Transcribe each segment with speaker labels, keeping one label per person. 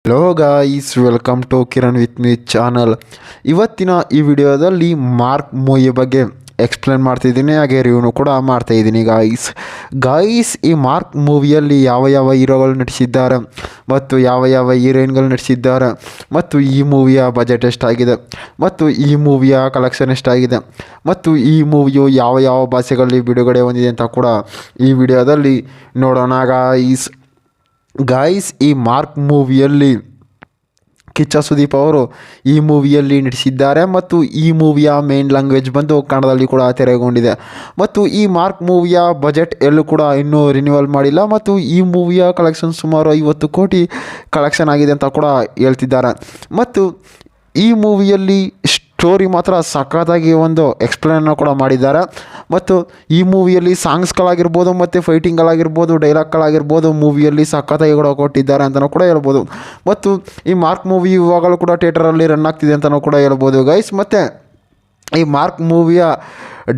Speaker 1: Hello guys, welcome to Kiran with me channel. ಇವತ್ತಿನ ಈ ವಿಡಿಯೋದಲ್ಲಿ ಮಾರ್ಕ್ ಮೂವಿ ಬಗ್ಗೆ ಎಕ್ಸ್ಪ್ಲೇನ್ ಮಾಡ್ತಿದ್ದೀನಿ, ಹಾಗೆ ರಿವ್ಯೂ ಕೂಡ ಮಾಡ್ತಾಯಿದ್ದೀನಿ. ಗಾಯ್ಸ್ ಈ ಮಾರ್ಕ್ ಮೂವಿಯಲ್ಲಿ ಯಾವ ಯಾವ ಹೀರೋಗಳು ನಟಿಸಿದ್ದಾರೆ ಮತ್ತು ಯಾವ ಯಾವ ಹೀರೋಯಿನ್ಗಳು ನಟಿಸಿದ್ದಾರೆ ಮತ್ತು ಈ ಮೂವಿಯ ಬಜೆಟ್ ಎಷ್ಟಾಗಿದೆ ಮತ್ತು ಈ ಮೂವಿಯ ಕಲೆಕ್ಷನ್ ಎಷ್ಟಾಗಿದೆ ಮತ್ತು ಈ ಮೂವಿಯು ಯಾವ ಯಾವ ಭಾಷೆಗಳಲ್ಲಿ ಬಿಡುಗಡೆ ಹೊಂದಿದೆ ಅಂತ ಕೂಡ ಈ ವಿಡಿಯೋದಲ್ಲಿ ನೋಡೋಣ. ಗಾಯ್ಸ್ ಈ ಮಾರ್ಕ್ ಮೂವಿಯಲ್ಲಿ ಕಿಚ್ಚ ಸುದೀಪ್ ಅವರು ಈ ಮೂವಿಯಲ್ಲಿ ನಟಿಸಿದ್ದಾರೆ ಮತ್ತು ಈ ಮೂವಿಯ ಮೇನ್ ಲ್ಯಾಂಗ್ವೇಜ್ ಬಂದು ಕನ್ನಡದಲ್ಲಿ ಕೂಡ ತೆರೆಗೊಂಡಿದೆ. ಮತ್ತು ಈ ಮಾರ್ಕ್ ಮೂವಿಯ ಬಜೆಟ್ ಎಲ್ಲೂ ಕೂಡ ಇನ್ನೂ ರಿನ್ಯೂವಲ್ ಮಾಡಿಲ್ಲ ಮತ್ತು ಈ ಮೂವಿಯ ಕಲೆಕ್ಷನ್ ಸುಮಾರು 50 ಕೋಟಿ ಕಲೆಕ್ಷನ್ ಆಗಿದೆ ಅಂತ ಕೂಡ ಹೇಳ್ತಿದ್ದಾರೆ. ಮತ್ತು ಈ ಮೂವಿಯಲ್ಲಿ ಸ್ಟೋರಿ ಮಾತ್ರ ಸಖತ್ತಾಗಿ ಒಂದು ಎಕ್ಸ್ಪ್ಲೇನನ್ನು ಕೂಡ ಮಾಡಿದ್ದಾರೆ. ಮತ್ತು ಈ ಮೂವಿಯಲ್ಲಿ ಸಾಂಗ್ಸ್ಗಳಾಗಿರ್ಬೋದು ಮತ್ತು ಫೈಟಿಂಗ್ಗಳಾಗಿರ್ಬೋದು, ಡೈಲಾಗ್ಗಳಾಗಿರ್ಬೋದು ಮೂವಿಯಲ್ಲಿ ಸಖತ್ತಾಗಿ ಕೂಡ ಕೊಟ್ಟಿದ್ದಾರೆ ಅಂತಲೂ ಕೂಡ ಹೇಳ್ಬೋದು. ಮತ್ತು ಈ ಮಾರ್ಕ್ ಮೂವಿ ಇವಾಗಲೂ ಕೂಡ ಥಿಯೇಟರಲ್ಲಿ ರನ್ ಆಗ್ತಿದೆ ಅಂತಲೂ ಕೂಡ ಹೇಳ್ಬೋದು ಗೈಸ್. ಮತ್ತು ಈ ಮಾರ್ಕ್ ಮೂವಿಯ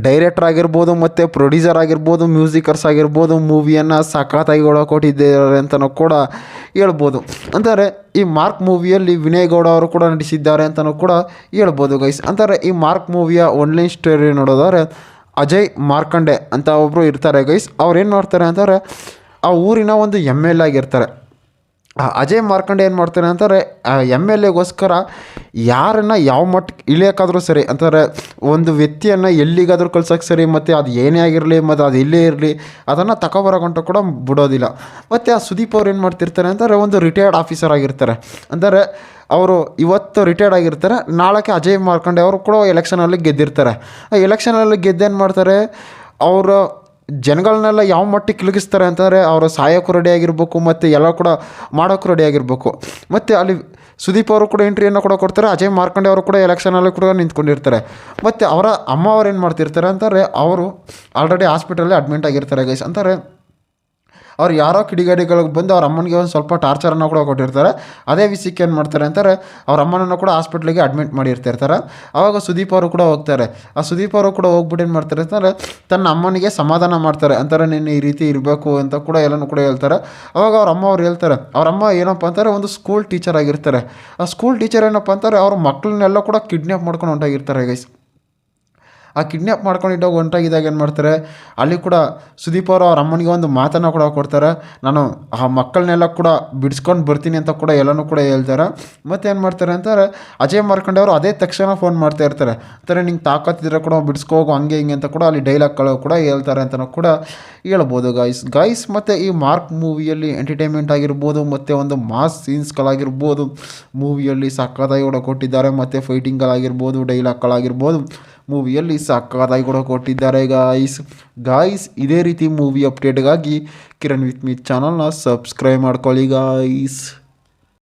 Speaker 1: ಡೈರೆಕ್ಟರ್ ಆಗಿರ್ಬೋದು ಮತ್ತು ಪ್ರೊಡ್ಯೂಸರ್ ಆಗಿರ್ಬೋದು, ಮ್ಯೂಸಿಕರ್ಸ್ ಆಗಿರ್ಬೋದು ಮೂವಿಯನ್ನು ಸಖತ್ತಾಗಿ ಕೊಟ್ಟಿದ್ದಾರೆ ಅಂತಲೂ ಕೂಡ ಹೇಳ್ಬೋದು. ಅಂದರೆ ಈ ಮಾರ್ಕ್ ಮೂವಿಯಲ್ಲಿ ವಿನಯ್ ಗೌಡ ಅವರು ಕೂಡ ನಟಿಸಿದ್ದಾರೆ ಅಂತಲೂ ಕೂಡ ಹೇಳ್ಬೋದು ಗೈಸ್. ಅಂತಾರೆ ಈ ಮಾರ್ಕ್ ಮೂವಿಯ ಆನ್ಲೈನ್ ಸ್ಟೋರಿ ನೋಡೋದಾದ್ರೆ ಅಜಯ್ ಮಾರ್ಕಂಡೆ ಅಂತ ಒಬ್ಬರು ಇರ್ತಾರೆ ಗೈಸ್. ಅವ್ರು ಏನು ಮಾಡ್ತಾರೆ ಅಂತಾರೆ, ಆ ಊರಿನ ಒಂದು MLA ಆಗಿರ್ತಾರೆ. ಅಜಯ್ ಮಾರ್ಕಂಡೆ ಏನು ಮಾಡ್ತಾರೆ ಅಂತಾರೆ, MLAಗೋಸ್ಕರ ಯಾರನ್ನು ಯಾವ ಮಟ್ಟಕ್ಕೆ ಇಳಿಯೋಕ್ಕಾದ್ರೂ ಸರಿ ಅಂತಾರೆ, ಒಂದು ವ್ಯಕ್ತಿಯನ್ನು ಎಲ್ಲಿಗಾದರೂ ಕಳ್ಸೋಕ್ಕೆ ಸರಿ, ಮತ್ತು ಅದು ಏನೇ ಆಗಿರಲಿ ಮತ್ತು ಅದು ಎಲ್ಲೇ ಇರಲಿ ಅದನ್ನು ತಗೊಬರೋಗಂಟ ಕೂಡ ಬಿಡೋದಿಲ್ಲ. ಮತ್ತು ಆ ಸುದೀಪ್ ಅವ್ರು ಏನು ಮಾಡ್ತಿರ್ತಾರೆ ಅಂತಾರೆ, ಒಂದು ರಿಟೈರ್ಡ್ ಆಫೀಸರ್ ಆಗಿರ್ತಾರೆ. ಅಂದರೆ ಅವರು ಇವತ್ತು ರಿಟೈರ್ಡ್ ಆಗಿರ್ತಾರೆ, ನಾಳೆಗೆ ಅಜಯ್ ಮಾರ್ಕಂಡೆ ಅವರು ಕೂಡ ಎಲೆಕ್ಷನಲ್ಲಿ ಗೆದ್ದಿರ್ತಾರೆ. ಆ ಎಲೆಕ್ಷನಲ್ಲಿ ಗೆದ್ದೇನು ಮಾಡ್ತಾರೆ, ಅವರು ಜನಗಳನ್ನೆಲ್ಲ ಯಾವ ಮಟ್ಟಿಗೆ ಕಿಲುಗಿಸ್ತಾರೆ ಅಂತಂದರೆ ಅವರು ಸಾಯೋಕ್ಕೂ ರೆಡಿ ಆಗಿರಬೇಕು ಮತ್ತು ಎಲ್ಲ ಕೂಡ ಮಾಡೋಕ್ಕೂ ರೆಡಿ ಆಗಿರಬೇಕು. ಮತ್ತು ಅಲ್ಲಿ ಸುದೀಪ್ ಅವರು ಕೂಡ ಎಂಟ್ರಿಯನ್ನು ಕೂಡ ಕೊಡ್ತಾರೆ, ಅಜಯ್ ಮಾರ್ಕಂಡೆ ಅವರು ಕೂಡ ಎಲೆಕ್ಷನಲ್ಲಿ ಕೂಡ ನಿಂತ್ಕೊಂಡಿರ್ತಾರೆ. ಮತ್ತು ಅವರ ಅಮ್ಮ ಅವ್ರು ಏನು ಮಾಡ್ತಿರ್ತಾರೆ ಅಂತಾರೆ, ಅವರು ಆಲ್ರೆಡಿ ಹಾಸ್ಪಿಟಲಲ್ಲಿ ಅಡ್ಮಿಂಟ್ ಆಗಿರ್ತಾರೆ ಗೈಸ್. ಅಂತಾರೆ ಅವ್ರು ಯಾರೋ ಕಿಡಿಗೇಡಿಗಳಿಗೆ ಬಂದು ಅವ್ರ ಅಮ್ಮನಿಗೆ ಒಂದು ಸ್ವಲ್ಪ ಟಾರ್ಚರನ್ನು ಕೂಡ ಕೊಟ್ಟಿರ್ತಾರೆ. ಅದೇ ವಿಷಯಕ್ಕೆ ಏನು ಮಾಡ್ತಾರೆ ಅಂತಾರೆ, ಅವ್ರ ಅಮ್ಮನನ್ನು ಕೂಡ ಹಾಸ್ಪಿಟ್ಲಿಗೆ ಅಡ್ಮಿಟ್ ಮಾಡಿರ್ತಿರ್ತಾರೆ. ಆವಾಗ ಸುದೀಪ್ ಅವರು ಕೂಡ ಹೋಗ್ತಾರೆ. ಆ ಸುದೀಪ್ ಅವರು ಕೂಡ ಹೋಗ್ಬಿಟ್ಟು ಏನು ಮಾಡ್ತಾರೆ ಅಂತಾರೆ, ತನ್ನ ಅಮ್ಮನಿಗೆ ಸಮಾಧಾನ ಮಾಡ್ತಾರೆ. ಅಂತಾರೆ ನೀನು ಈ ರೀತಿ ಇರಬೇಕು ಅಂತ ಕೂಡ ಎಲ್ಲನೂ ಕೂಡ ಹೇಳ್ತಾರೆ. ಆವಾಗ ಅವ್ರ ಅಮ್ಮ ಅವ್ರು ಹೇಳ್ತಾರೆ, ಅವ್ರ ಅಮ್ಮ ಏನಪ್ಪ ಅಂತಾರೆ, ಒಂದು ಸ್ಕೂಲ್ ಟೀಚರ್ ಆಗಿರ್ತಾರೆ. ಆ ಸ್ಕೂಲ್ ಟೀಚರ್ ಏನಪ್ಪ ಅಂತಾರೆ, ಅವ್ರ ಮಕ್ಕಳನ್ನೆಲ್ಲ ಕೂಡ ಕಿಡ್ನ್ಯಾಪ್ ಮಾಡ್ಕೊಂಡು ಹೊಂಟಾಗಿರ್ತಾರೆ ಗೈಸ್. ಆ ಕಿಡ್ನ್ಯಾಪ್ ಮಾಡ್ಕೊಂಡಿದ್ದಾಗ ಹೊಂಟಾಗಿದ್ದಾಗ ಏನು ಮಾಡ್ತಾರೆ, ಅಲ್ಲಿ ಕೂಡ ಸುದೀಪ್ ಅವರು ಅವ್ರ ಅಮ್ಮನಿಗೆ ಒಂದು ಮಾತನ್ನು ಕೂಡ ಕೊಡ್ತಾರೆ, ನಾನು ಆ ಮಕ್ಕಳನ್ನೆಲ್ಲ ಕೂಡ ಬಿಡಿಸ್ಕೊಂಡು ಬರ್ತೀನಿ ಅಂತ ಕೂಡ ಎಲ್ಲನೂ ಕೂಡ ಹೇಳ್ತಾರೆ. ಮತ್ತು ಏನು ಮಾಡ್ತಾರೆ ಅಂತಾರೆ, ಅಜಯ್ ಮಾರ್ಕಂಡೆ ಅವರು ಅದೇ ತಕ್ಷಣ ಫೋನ್ ಮಾಡ್ತಾ ಇರ್ತಾರೆ. ಅಂತಾರೆ ನಿಂಗೆ ತಾಕತ್ತಿದ್ರೆ ಕೂಡ ಬಿಡಿಸ್ಕೋಗು ಹಂಗೆ ಹಿಂಗೆ ಅಂತ ಕೂಡ ಅಲ್ಲಿ ಡೈಲಾಗ್ಗಳು ಕೂಡ ಹೇಳ್ತಾರೆ ಅಂತಲೂ ಕೂಡ ಹೇಳ್ಬೋದು ಗೈಸ್. ಮತ್ತು ಈ ಮಾರ್ಕ್ ಮೂವಿಯಲ್ಲಿ ಎಂಟರ್ಟೈನ್ಮೆಂಟ್ ಆಗಿರ್ಬೋದು ಮತ್ತು ಒಂದು ಮಾಸ್ ಸೀನ್ಸ್ಗಳಾಗಿರ್ಬೋದು ಮೂವಿಯಲ್ಲಿ ಸಕ್ಕತ್ತಾಗಿ ಕೂಡ ಕೊಟ್ಟಿದ್ದಾರೆ. ಮತ್ತು ಫೈಟಿಂಗ್ಗಳಾಗಿರ್ಬೋದು, ಡೈಲಾಗ್ಗಳಾಗಿರ್ಬೋದು ಮೂವಿಯಲ್ಲಿ ಸಕ್ಕತ್ತಾಗಿ ಕೂಡ ಕೊಟ್ಟಿದ್ದಾರೆ ಗಾಯ್ಸ್. ಇದೇ ರೀತಿ ಮೂವಿ ಅಪ್ಡೇಟ್ಗಾಗಿ ಕಿರಣ್ ವಿತ್ ಮೀ ಚಾನಲ್ನ ಸಬ್ಸ್ಕ್ರೈಬ್ ಮಾಡ್ಕೊಳ್ಳಿ ಗಾಯ್ಸ್.